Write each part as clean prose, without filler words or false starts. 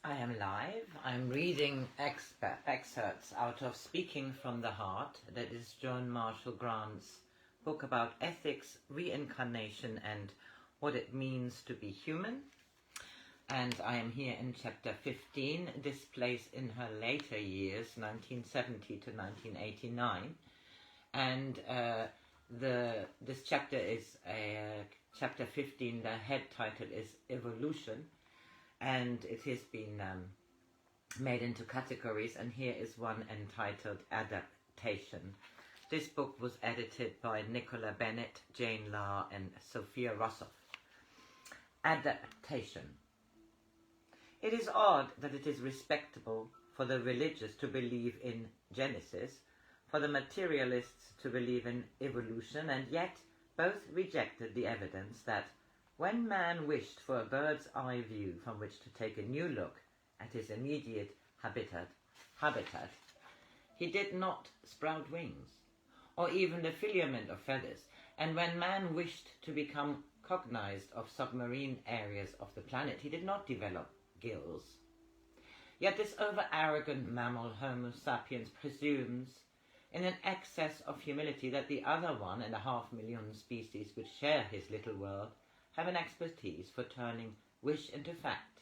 I am live. I'm reading excerpts out of Speaking from the Heart. That is Joan Marshall Grant's book about ethics, reincarnation, and what it means to be human. And I am here in chapter 15, displaced in her later years, 1970 to 1989. And this chapter is chapter 15. The head title is Evolution. And it has been made into categories, and here is one entitled Adaptation. This book was edited by Nicola Bennett, Jane Lahr, and Sophia Rossoff. Adaptation. It is odd that it is respectable for the religious to believe in Genesis, for the materialists to believe in evolution, and yet both rejected the evidence that when man wished for a bird's eye view from which to take a new look at his immediate habitat, he did not sprout wings, or even the filament of feathers, and when man wished to become cognized of submarine areas of the planet, he did not develop gills. Yet this over-arrogant mammal, Homo sapiens, presumes, in an excess of humility, that the other 1.5 million species which share his little world have an expertise for turning wish into fact,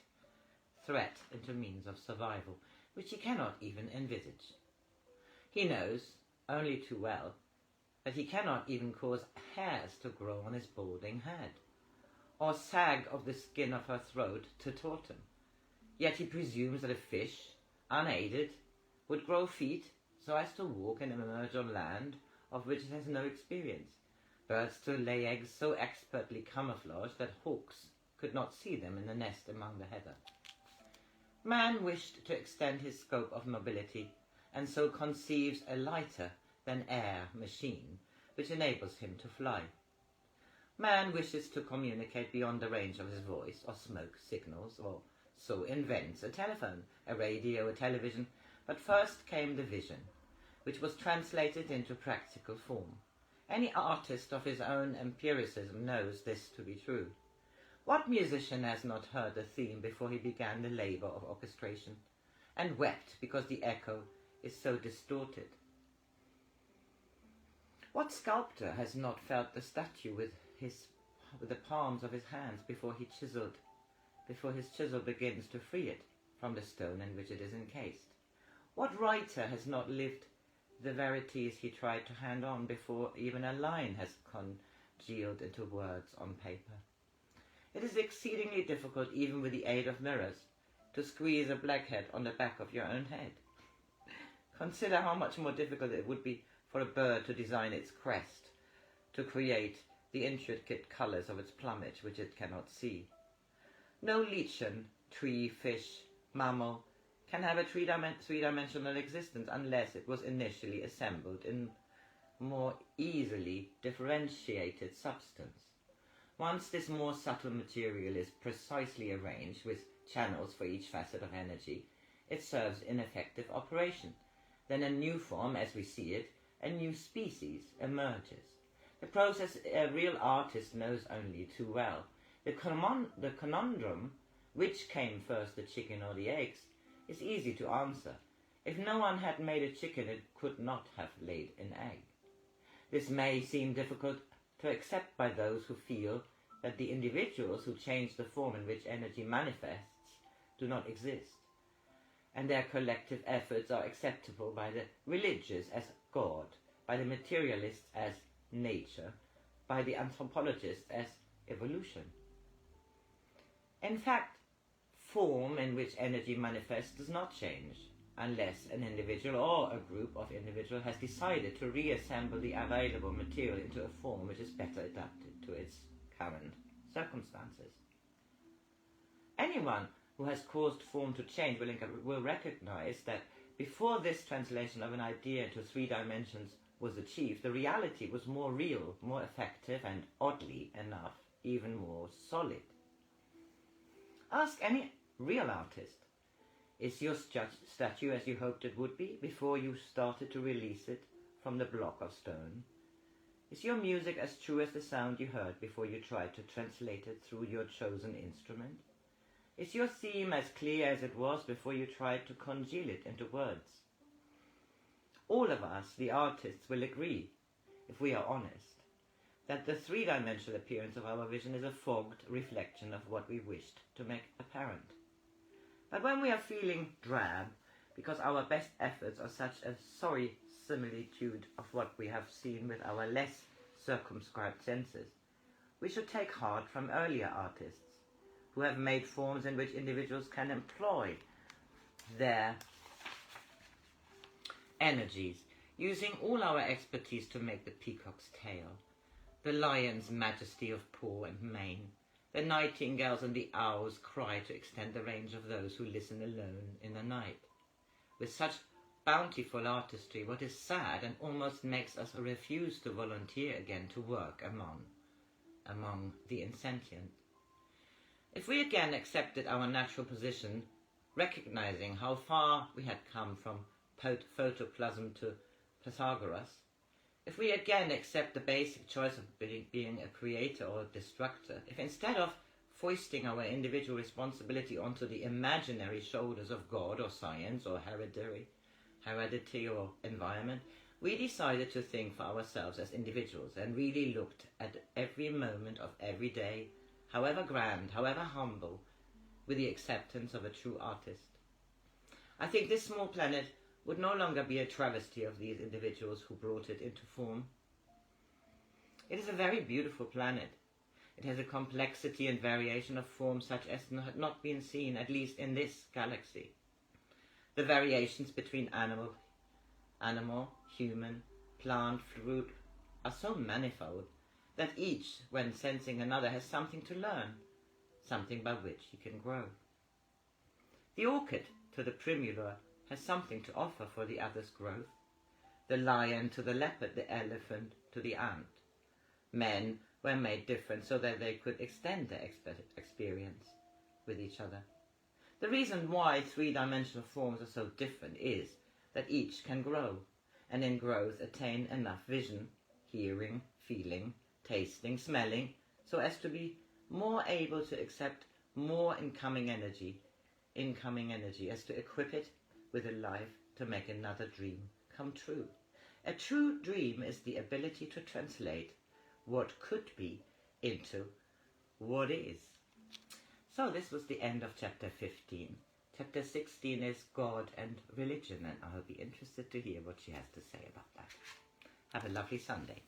threat into means of survival, which he cannot even envisage. He knows, only too well, that he cannot even cause hairs to grow on his balding head, or sag of the skin of her throat to tauten. Yet he presumes that a fish, unaided, would grow feet so as to walk and emerge on land of which it has no experience, birds to lay eggs so expertly camouflaged that hawks could not see them in the nest among the heather. Man wished to extend his scope of mobility, and so conceives a lighter than air machine, which enables him to fly. Man wishes to communicate beyond the range of his voice or smoke signals, or so invents a telephone, a radio, a television, but first came the vision, which was translated into practical form. Any artist of his own empiricism knows this to be true. What musician has not heard the theme before he began the labor of orchestration, and wept because the echo is so distorted? What sculptor has not felt the statue with the palms of his hands before his chisel begins to free it from the stone in which it is encased? What writer has not lived the verities he tried to hand on before even a line has congealed into words on paper? It is exceedingly difficult, even with the aid of mirrors, to squeeze a blackhead on the back of your own head. Consider how much more difficult it would be for a bird to design its crest, to create the intricate colors of its plumage which it cannot see. No lichen, tree, fish, mammal can have a three-dimensional existence unless it was initially assembled in more easily differentiated substance. Once this more subtle material is precisely arranged with channels for each facet of energy, it serves ineffective operation. Then a new form, as we see it, a new species emerges. The process a real artist knows only too well. The conundrum, which came first, the chicken or the eggs, is easy to answer. If no one had made a chicken, it could not have laid an egg. This may seem difficult to accept by those who feel that the individuals who change the form in which energy manifests do not exist, and their collective efforts are acceptable by the religious as God, by the materialists as nature, by the anthropologists as evolution. In fact, form in which energy manifests does not change unless an individual or a group of individuals has decided to reassemble the available material into a form which is better adapted to its current circumstances. Anyone who has caused form to change will recognize that before this translation of an idea into 3 dimensions was achieved, the reality was more real, more effective, and oddly enough, even more solid. Ask any real artist, is your statue as you hoped it would be before you started to release it from the block of stone? Is your music as true as the sound you heard before you tried to translate it through your chosen instrument? Is your theme as clear as it was before you tried to congeal it into words? All of us, the artists, will agree, if we are honest, that the three-dimensional appearance of our vision is a fogged reflection of what we wished to make apparent. But when we are feeling drab, because our best efforts are such a sorry similitude of what we have seen with our less circumscribed senses, we should take heart from earlier artists, who have made forms in which individuals can employ their energies, using all our expertise to make the peacock's tail, the lion's majesty of paw and mane, the nightingales and the owl's cry to extend the range of those who listen alone in the night. With such bountiful artistry, what is sad and almost makes us refuse to volunteer again to work among the insentient. If we again accepted our natural position, recognizing how far we had come from photoplasm to Pythagoras, if we again accept the basic choice of being a creator or a destructor, if instead of foisting our individual responsibility onto the imaginary shoulders of God or science or heredity or environment, we decided to think for ourselves as individuals and really looked at every moment of every day, however grand, however humble, with the acceptance of a true artist, I think this small planet would no longer be a travesty of these individuals who brought it into form. It is a very beautiful planet. It has a complexity and variation of forms such as had not been seen, at least in this galaxy. The variations between animal, human, plant, fruit are so manifold that each, when sensing another, has something to learn, something by which he can grow. The orchid to the primula has something to offer for the other's growth, the lion to the leopard, the elephant to the ant. Men were made different so that they could extend their experience with each other. The reason why three-dimensional forms are so different is that each can grow, and in growth attain enough vision, hearing, feeling, tasting, smelling, so as to be more able to accept more incoming energy, as to equip it with a life to make another dream come true. A true dream is the ability to translate what could be into what is. So this was the end of chapter 15. Chapter 16 is God and Religion, and I'll be interested to hear what she has to say about that. Have a lovely Sunday.